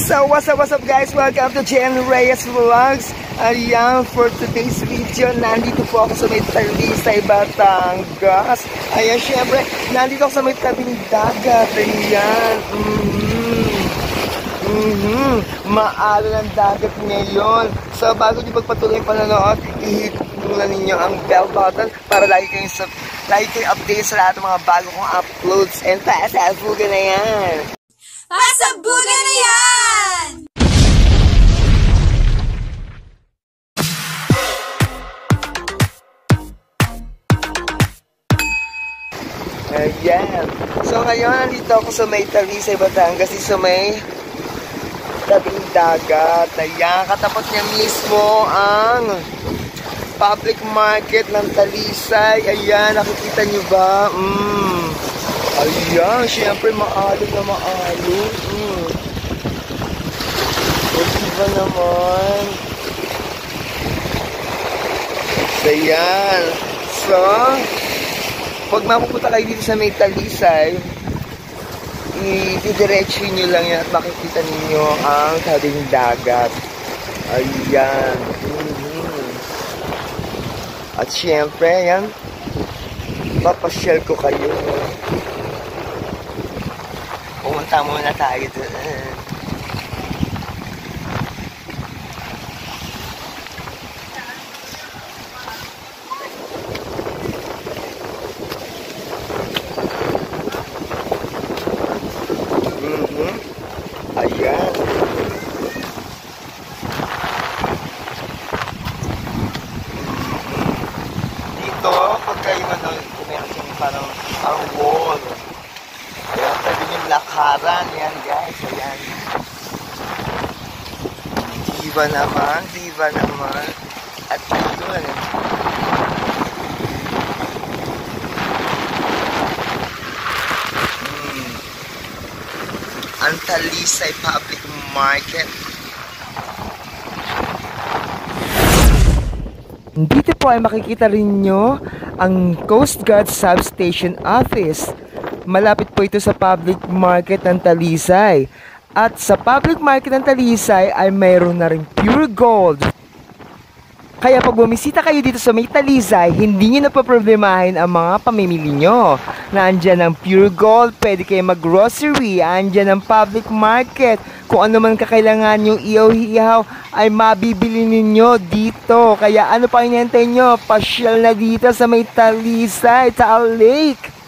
So what's up guys? Welcome to Jen Reyes Vlogs. Ayan, for today's video, nandito po ako sa may Talisay, Batangas. Ayan, syempre, nandito ako sa may tabing dagat. Ayan, maalo ng dagat ngayon. So bago nyo pagpatuloy panonood, i-hit muna ninyo ang bell button para lagi kayong update sa lahat ng mga bago kong uploads. And pasabugan na yan! Pasabugan na yan! Ayan. So ngayon, nandito ako sa may Talisay, Batangas, sa may tabing dagat. Ayan, katapat niya mismo ang public market ng Talisay. Ayan, nakikita niyo ba? Ayan, syempre maalo na maalo. O diba naman? Ayan. So, pag mapupunta kayo dito sa may Talisay, i-diretso nyo lang yan at makikita ninyo ang tabing dagat. Ayan. At syempre, ayan, papasyal ko kayo. Pumunta muna tayo doon. Ayan. Dito, pag kayo meron siyang parang wall. Ayan, pwede yung lakaran. Ayan guys, ayan. Diba naman. At ayun. Ang Talisay Public Market. Dito po ay makikita rin nyo ang Coast Guard Substation Office. Malapit po ito sa public market ng Talisay. At sa public market ng Talisay ay mayroon na rin pure gold. Kaya pag bumisita kayo dito sa may Talisay, hindi nyo napaproblemahin ang mga pamimili nyo. Nandyan ang pure gold, pwede kayo mag-grocery, andyan ang public market. Kung ano man kakailangan yung ihaw-ihaw ay mabibili ninyo dito. Kaya ano pa hinihintay nyo? Pasyal na dito sa may Talisay, Taal Lake.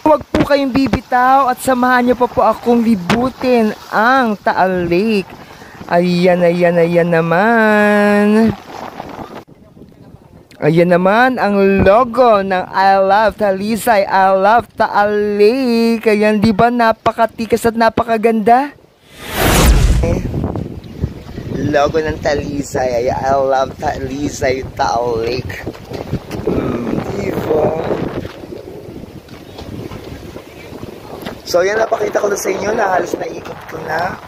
Huwag po kayong bibitaw at samahan nyo pa po akong libutin ang Taal Lake. Ayan naman. Ayan naman ang logo ng I Love Talisay, I Love Taal Lake. Ayan, di ba napakatikas at napakaganda? Logo ng Talisay, I Love Talisay, Taal Lake. Diba? So yan, napakita ko na sa inyo na halos naikot ko na.